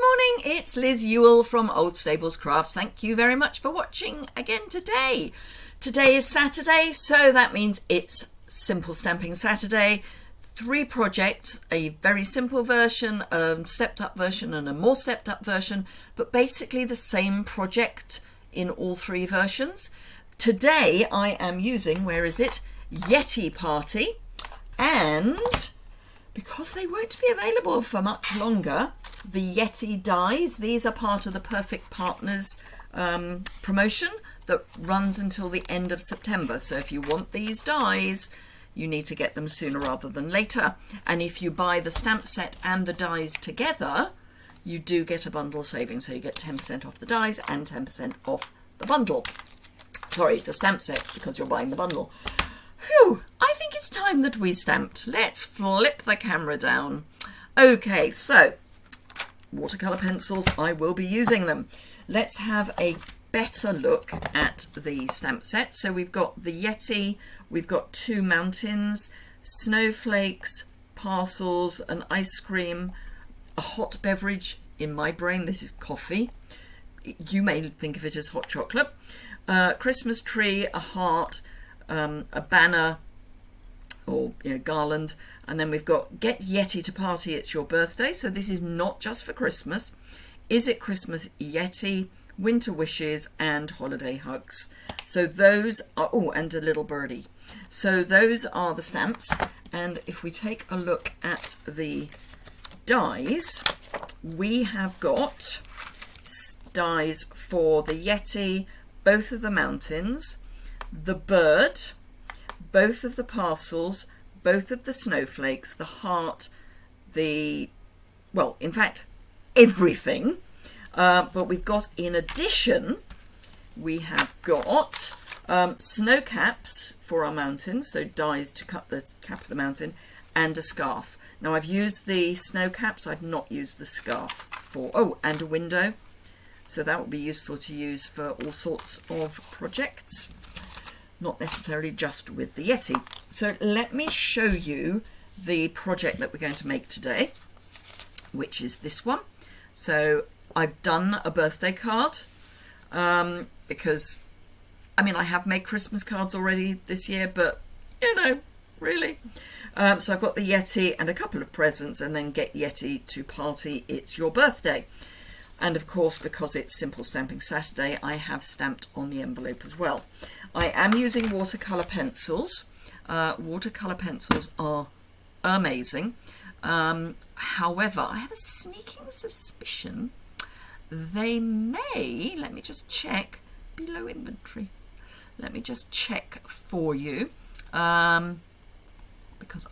morning, it's Liz Yuille from Old Stables Crafts. Thank you very much for watching again today. Today is Saturday, so that means it's Simple Stamping Saturday. 3 projects, a very simple version, a stepped up version and a more stepped up version, but basically the same project in all 3 versions. Today I am using, where is it? Yeti Party, and because they won't be available for much longer, the Yeti dies. These are part of the Perfect Partners promotion that runs until the end of September. So if you want these dies, you need to get them sooner rather than later. And if you buy the stamp set and the dies together, you do get a bundle saving. So you get 10% off the dies and 10% off the bundle. Sorry, the stamp set, because you're buying the bundle. Phew, I think it's time that we stamped. Let's flip the camera down. Okay, so watercolour pencils, I will be using them. Let's have a better look at the stamp set. So we've got the Yeti, we've got 2 mountains, snowflakes, parcels, an ice cream, a hot beverage. In my brain, this is coffee. You may think of it as hot chocolate. Christmas tree, a heart, a banner or garland, and then we've got Get Yeti to Party, It's Your Birthday. So this is not just for Christmas. Is It Christmas Yeti, Winter Wishes, and Holiday Hugs. So those are, oh, and a little birdie. So those are the stamps. And if we take a look at the dies, we have got dies for the Yeti, both of the mountains, the bird, both of the parcels, both of the snowflakes, the heart, well, in fact, everything. But we've got, in addition, we have got snow caps for our mountains, so dies to cut the cap of the mountain, and a scarf. Now I've used the snow caps, I've not used the scarf for, oh, and a window. So that will be useful to use for all sorts of projects, not necessarily just with the Yeti. So let me show you the project that we're going to make today, which is this one. So I've done a birthday card because, I mean, I have made Christmas cards already this year, but, really. So I've got the Yeti and a couple of presents, and then Get Yeti to Party, It's Your Birthday. And of course, because it's Simple Stamping Saturday, I have stamped on the envelope as well. I am using watercolour pencils. Watercolour pencils are amazing. However, I have a sneaking suspicion they may, let me just check, below inventory. Let me just check for you. Because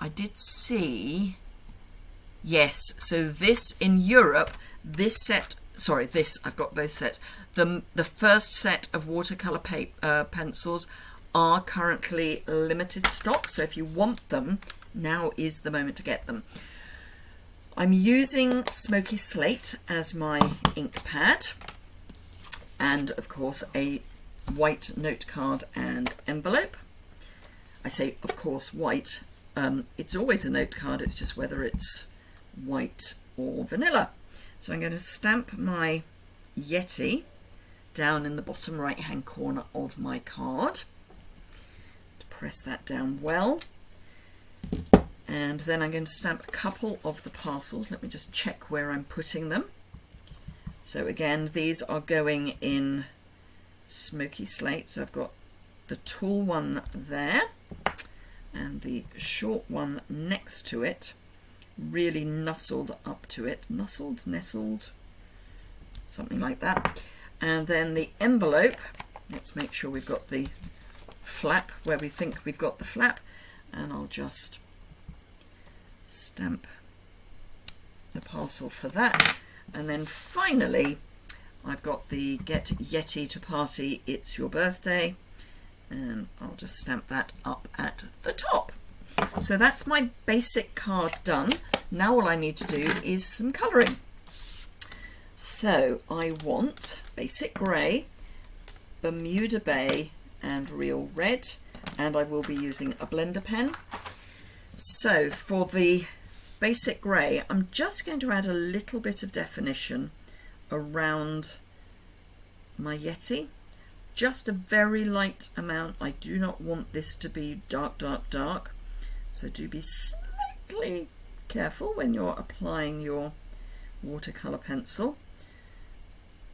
I did see, yes, so this in Europe, this set, sorry, this, I've got both sets. The first set of watercolour pencils are currently limited stock, so if you want them, now is the moment to get them. I'm using Smoky Slate as my ink pad, and of course a white note card and envelope. I say, of course, white. It's always a note card, it's just whether it's white or vanilla. So I'm going to stamp my Yeti down in the bottom right hand corner of my card. Press that down well. And then I'm going to stamp a couple of the parcels. Let me just check where I'm putting them. So again, these are going in Smoky Slate. So I've got the tall one there and the short one next to it, really nestled up to it. Nestled, something like that. And then the envelope, let's make sure we've got the flap where we think we've got the flap, and I'll just stamp the parcel for that. And then finally I've got the Get Yeti to Party, It's Your Birthday, and I'll just stamp that up at the top. So that's my basic card done. Now all I need to do is some colouring. So I want basic grey, Bermuda Bay and Real Red, and I will be using a blender pen. So for the basic grey, I'm just going to add a little bit of definition around my Yeti. Just a very light amount. I do not want this to be dark, dark, dark. So do be slightly careful when you're applying your watercolour pencil.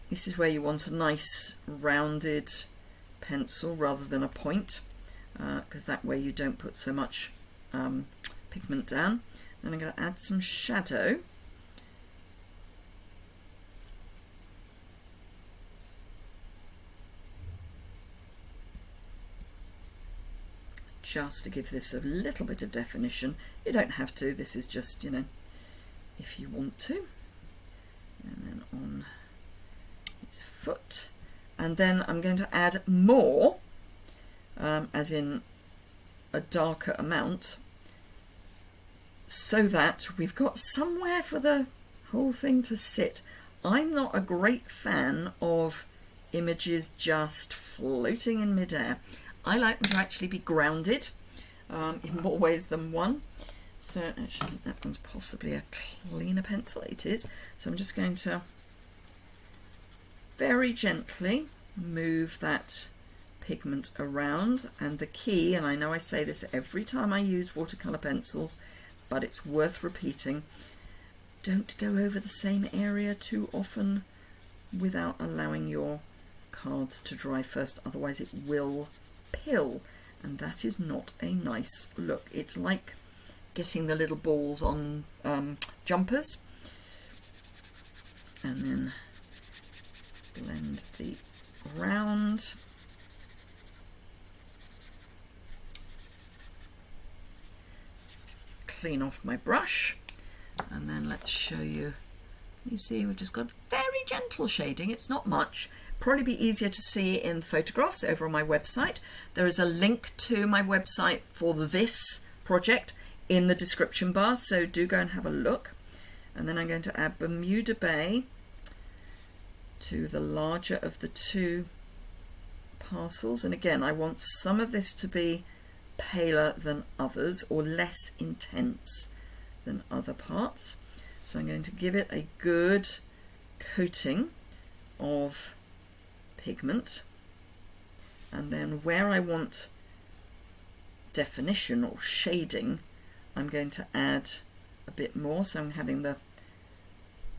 This is where you want a nice rounded pencil rather than a point, because that way you don't put so much pigment down. And I'm going to add some shadow. Just to give this a little bit of definition. You don't have to, this is just, you know, if you want to. And then on its foot. And then I'm going to add more, as in a darker amount, so that we've got somewhere for the whole thing to sit. I'm not a great fan of images just floating in midair. I like them to actually be grounded in more ways than one. So actually that one's possibly a cleaner pencil. It is. So I'm just going to very gently move that pigment around, and the key, and I know I say this every time I use watercolour pencils, but it's worth repeating, don't go over the same area too often without allowing your cards to dry first, otherwise it will pill, and that is not a nice look. It's like getting the little balls on jumpers. And then blend the ground. Clean off my brush, and then let's show you. You see we've just got very gentle shading. It's not much. Probably be easier to see in photographs over on my website. There is a link to my website for this project in the description bar, so do go and have a look. And then I'm going to add Bermuda Bay to the larger of the two parcels, and again I want some of this to be paler than others or less intense than other parts. So I'm going to give it a good coating of pigment, and then where I want definition or shading I'm going to add a bit more. So I'm having the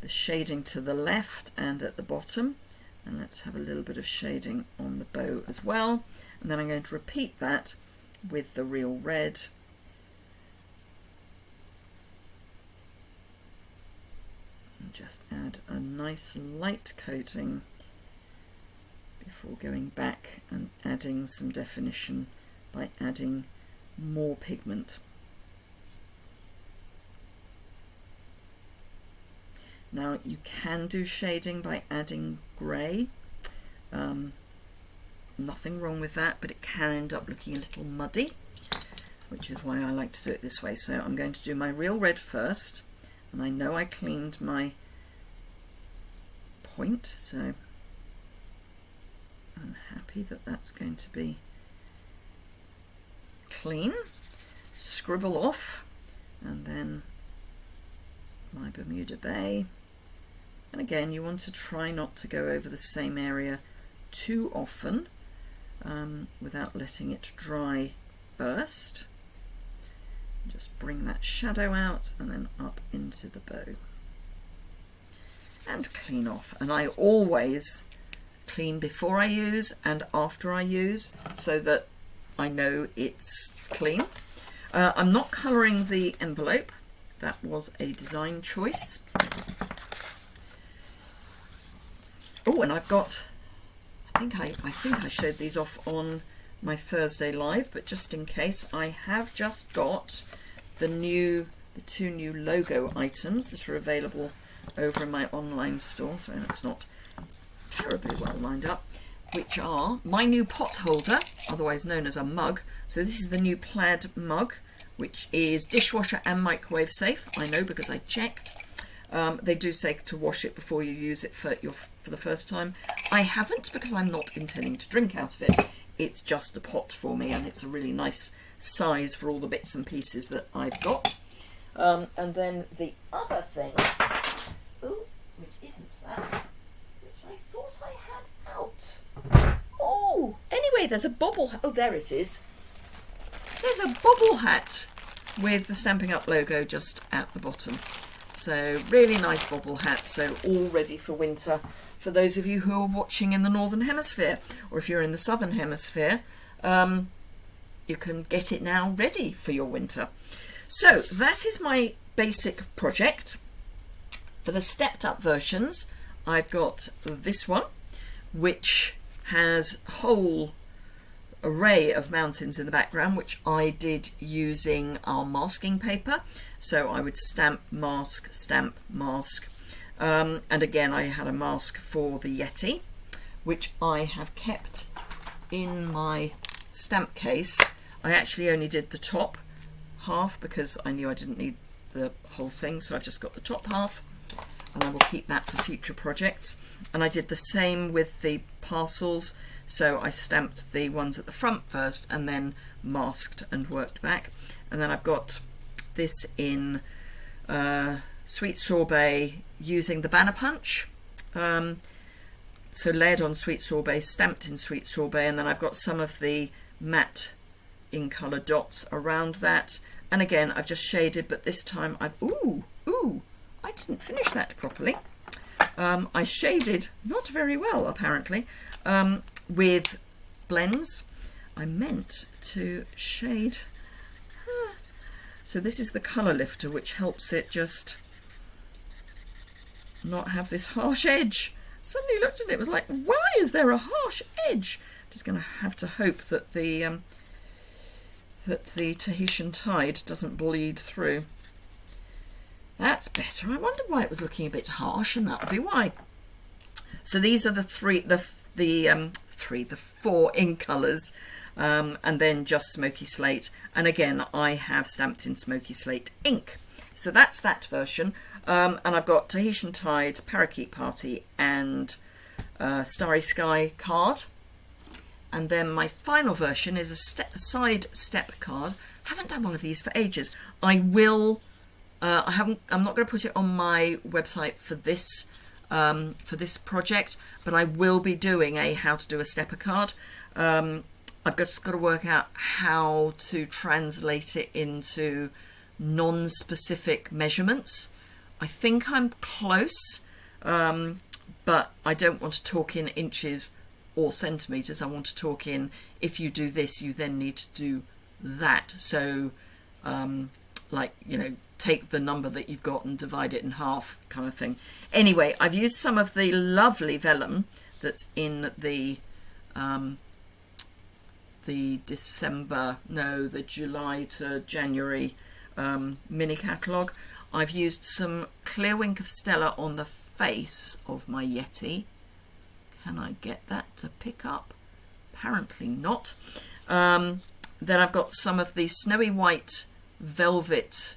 shading to the left and at the bottom, and let's have a little bit of shading on the bow as well, and then I'm going to repeat that with the real red. And just add a nice light coating before going back and adding some definition by adding more pigment. Now you can do shading by adding grey, nothing wrong with that, but it can end up looking a little muddy, which is why I like to do it this way. So I'm going to do my real red first, and I know I cleaned my point, so I'm happy that that's going to be clean. Scribble off, and then my Bermuda Bay. And again, you want to try not to go over the same area too often without letting it dry first. Just bring that shadow out and then up into the bow. And clean off. And I always clean before I use and after I use so that I know it's clean. I'm not colouring the envelope. That was a design choice. Oh, and I've got, I think I showed these off on my Thursday live, but just in case, I have just got the two new logo items that are available over in my online store. Sorry, that's not terribly well lined up. Which are my new pot holder, otherwise known as a mug. So this is the new plaid mug, which is dishwasher and microwave safe. I know because I checked. They do say to wash it before you use it for the first time. I haven't, because I'm not intending to drink out of it. It's just a pot for me, and it's a really nice size for all the bits and pieces that I've got. And then the other thing, which isn't that, way, there's a bobble hat. Oh, there it is. There's a bobble hat with the Stampin' Up logo just at the bottom. So really nice bobble hat. So all ready for winter for those of you who are watching in the Northern Hemisphere, or if you're in the Southern Hemisphere, you can get it now ready for your winter. So that is my basic project. For the stepped up versions, I've got this one, which has a whole array of mountains in the background, which I did using our masking paper. So I would stamp, mask, and again I had a mask for the Yeti, which I have kept in my stamp case. I actually only did the top half because I knew I didn't need the whole thing, so I've just got the top half, and I will keep that for future projects. And I did the same with the parcels, so I stamped the ones at the front first and then masked and worked back. And then I've got this in Sweet Sorbet using the banner punch, so layered on Sweet Sorbet, stamped in Sweet Sorbet, and then I've got some of the matte in colour dots around that. And again, I've just shaded, but this time I've I didn't finish that properly. I shaded not very well apparently with blends. I meant to shade. So this is the colour lifter, which helps it just not have this harsh edge. Suddenly looked at it, was like, why is there a harsh edge? I'm just going to have to hope that the Tahitian tide doesn't bleed through. That's better. I wonder why it was looking a bit harsh, and that would be why. So these are the four ink colours, and then just Smoky Slate. And again, I have stamped in Smoky Slate ink. So that's that version. And I've got Tahitian Tide, Parakeet Party, and Starry Sky card. And then my final version is a side step card. Haven't done one of these for ages. I will. I'm not going to put it on my website for this project, but I will be doing a how to do a stepper card. I've just got to work out how to translate it into non-specific measurements. I think I'm close, but I don't want to talk in inches or centimetres. I want to talk in, if you do this, you then need to do that. So, like, you know, take the number that you've got and divide it in half, kind of thing. Anyway, I've used some of the lovely vellum that's in the July to January mini catalogue. I've used some clear Wink of Stella on the face of my Yeti. Can I get that to pick up? Apparently not. Then I've got some of the snowy white velvet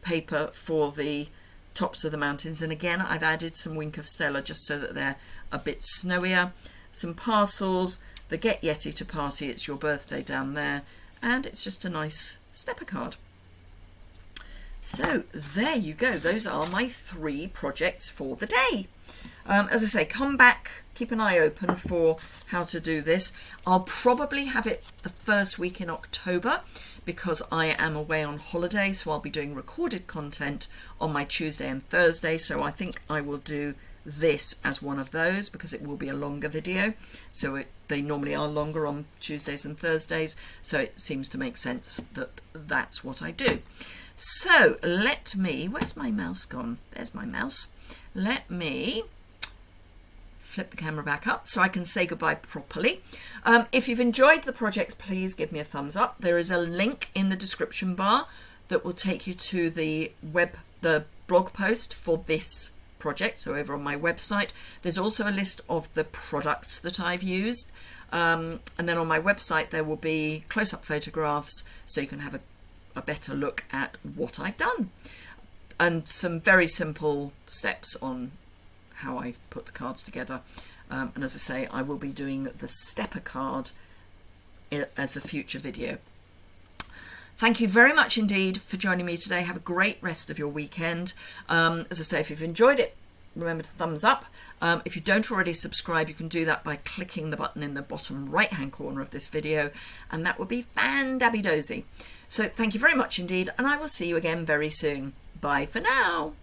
paper for the tops of the mountains, and again I've added some Wink of Stella just so that they're a bit snowier. Some parcels, the Get Yeti to Party, it's your birthday down there, and it's just a nice stepper card. So there you go, those are my 3 projects for the day. As I say, come back, keep an eye open for how to do this. I'll probably have it the first week in October because I am away on holiday, so I'll be doing recorded content on my Tuesday and Thursday, so I think I will do this as one of those because it will be a longer video. So they normally are longer on Tuesdays and Thursdays, so it seems to make sense that that's what I do. So let me, where's my mouse gone? There's my mouse. Let me flip the camera back up so I can say goodbye properly. If you've enjoyed the projects, please give me a thumbs up. There is a link in the description bar that will take you to the blog post for this project, so over on my website. There's also a list of the products that I've used, and then on my website there will be close-up photographs so you can have a better look at what I've done, and some very simple steps on how I put the cards together. And as I say, I will be doing the stepper card as a future video. Thank you very much indeed for joining me today. Have a great rest of your weekend. As I say, if you've enjoyed it, remember to thumbs up. If you don't already subscribe, you can do that by clicking the button in the bottom right hand corner of this video, and that would be fan-dabby-dozy. So thank you very much indeed, and I will see you again very soon. Bye for now.